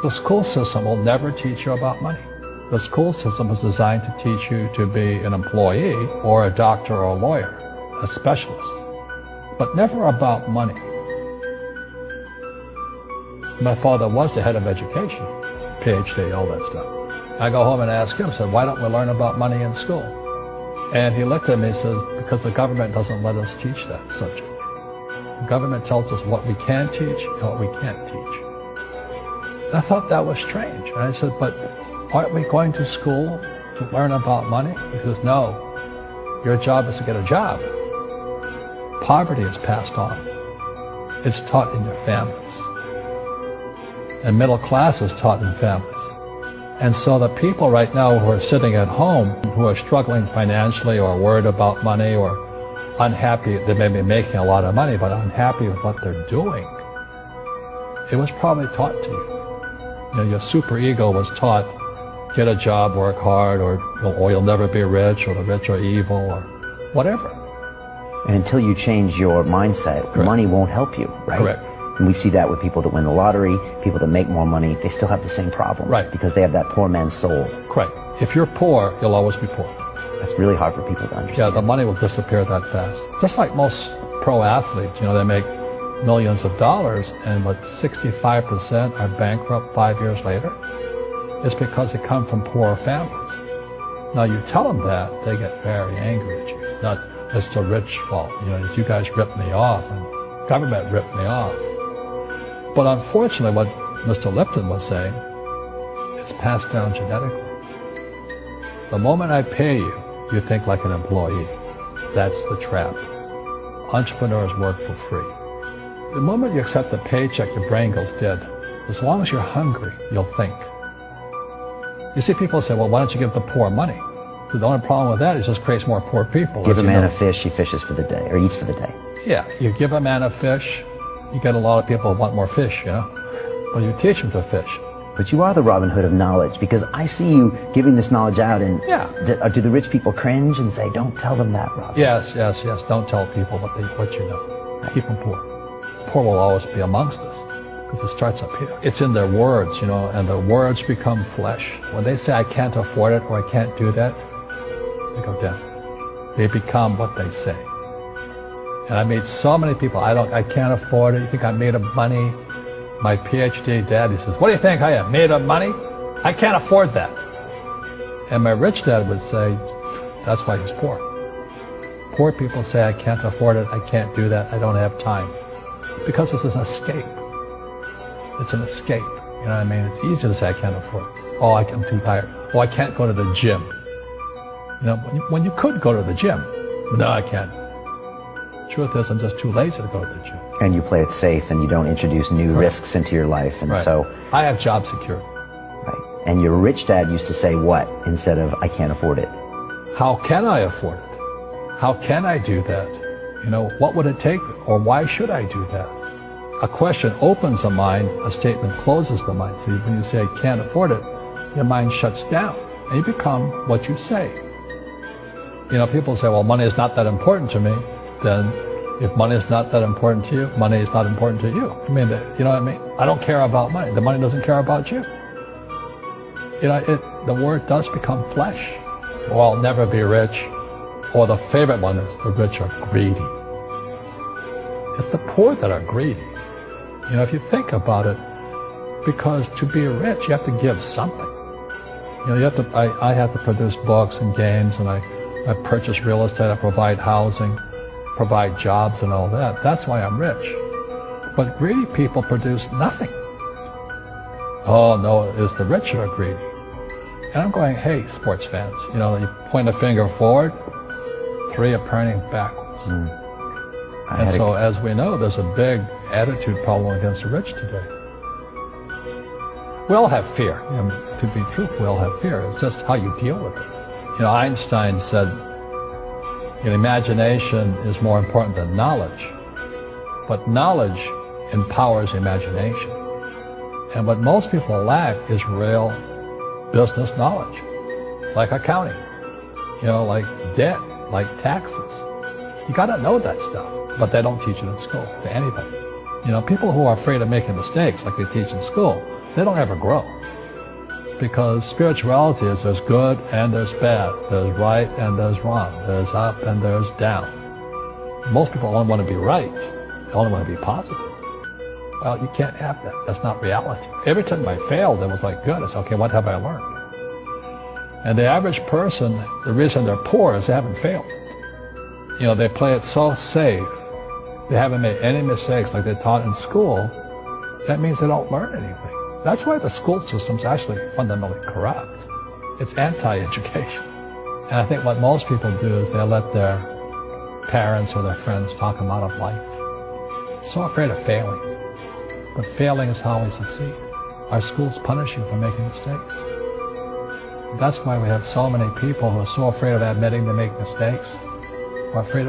The school system will never teach you about money. The school system is designed to teach you to be an employee or a doctor or a lawyer, a specialist, but never about money. My father was the head of education, PhD, all that stuff. I go home and ask him, said, why don't we learn about money in school? And he looked at me and said, because the government doesn't let us teach that subject. The government tells us what we can teach and what we can't teach. And I thought that was strange. And I said, but aren't we going to school to learn about money? He says, no, your job is to get a job. Poverty is passed on. It's taught in your families. And middle class is taught in families. And so the people right now who are sitting at home, who are struggling financially or worried about money or unhappy, they may be making a lot of money, but unhappy with what they're doing, it was probably taught to you. You know, your superego was taught, get a job, work hard, or you'll never be rich, or the rich are evil, or whatever. And until you change your mindset, Correct. Money won't help you, right? Correct. And we see that with people that win the lottery, people that make more money, they still have the same problem. Right. Because they have that poor man's soul. Correct. If you're poor, you'll always be poor. That's really hard for people to understand. Yeah, the money will disappear that fast. Just like most pro athletes, you know, they make millions of dollars, and what 65% are bankrupt 5 years later. It's because they come from poor families. Now you tell them that, they get very angry at you. It's not, it's the rich fault. You know, you guys ripped me off, and government ripped me off. But unfortunately, what Mr. Lipton was saying, it's passed down genetically. The moment I pay you, you think like an employee. That's the trap. Entrepreneurs work for free. The moment you accept the paycheck, your brain goes dead. As long as you're hungry, you'll think. You see people say, well, why don't you give the poor money? So the only problem with that is it just creates more poor people. Give a man a fish, he fishes for the day, or eats for the day. Yeah, you give a man a fish, you get a lot of people who want more fish, you know? Well, you teach them to fish. But you are the Robin Hood of knowledge, because I see you giving this knowledge out, and Yeah. do the rich people cringe and say, don't tell them that, Robin? Yes. Don't tell people what you know. Keep them poor. Poor will always be amongst us, because it starts up here. It's in their words, you know, and the words become flesh. When they say, I can't afford it, or I can't do that, they go down. They become what they say. And I meet so many people, I can't afford it. You think I'm made of money? My PhD dad, he says, what do you think I am, made of money? I can't afford that. And my rich dad would say, that's why he's poor. Poor people say, I can't afford it, I can't do that, I don't have time. Because it's an escape. It's an escape. You know what I mean? It's easy to say, I can't afford it. Oh, I'm too tired. Oh, I can't go to the gym. You know, when you could go to the gym. No, I can't. Truth is, I'm just too lazy to go to the gym. And you play it safe, and you don't introduce new risks into your life, and so... I have job security. Right. And your rich dad used to say what instead of, I can't afford it? How can I afford it? How can I do that? You know, what would it take, or why should I do that? A question opens the mind, a statement closes the mind. So when you say, I can't afford it, your mind shuts down, and you become what you say. You know, people say, well, money is not that important to me. Then if money is not that important to you, money is not important to you. I mean, you know what I mean? I don't care about money. The money doesn't care about you. You know, the word does become flesh. Or I'll never be rich. Or the favorite one is the rich are greedy. It's the poor that are greedy. You know, if you think about it, because to be rich, you have to give something. You know, you have to, I have to produce books and games, and I purchase real estate, I provide housing, provide jobs and all that. That's why I'm rich. But greedy people produce nothing. Oh no, it's the rich that are greedy. And I'm going, hey, sports fans, you know, you point a finger forward, three are pointing backwards. And so, as we know, there's a big attitude problem against the rich today. We all have fear. You know, to be truthful, we all have fear. It's just how you deal with it. You know, Einstein said, you know, imagination is more important than knowledge. But knowledge empowers imagination. And what most people lack is real business knowledge, like accounting, you know, like debt, like taxes. You got to know that stuff, but they don't teach it in school to anybody. You know, people who are afraid of making mistakes, like they teach in school, they don't ever grow. Because spirituality is there's good and there's bad, there's right and there's wrong, there's up and there's down. Most people only want to be right, they only want to be positive. Well, you can't have that. That's not reality. Every time I failed, it was like, good. I said, okay, what have I learned? And the average person, the reason they're poor is they haven't failed. You know, they play it so safe. They haven't made any mistakes like they taught in school. That means they don't learn anything. That's why the school system's actually fundamentally corrupt. It's anti-education. And I think what most people do is they let their parents or their friends talk them out of life. So afraid of failing. But failing is how we succeed. Our schools punish you for making mistakes. That's why we have so many people who are so afraid of admitting they make mistakes, or afraid of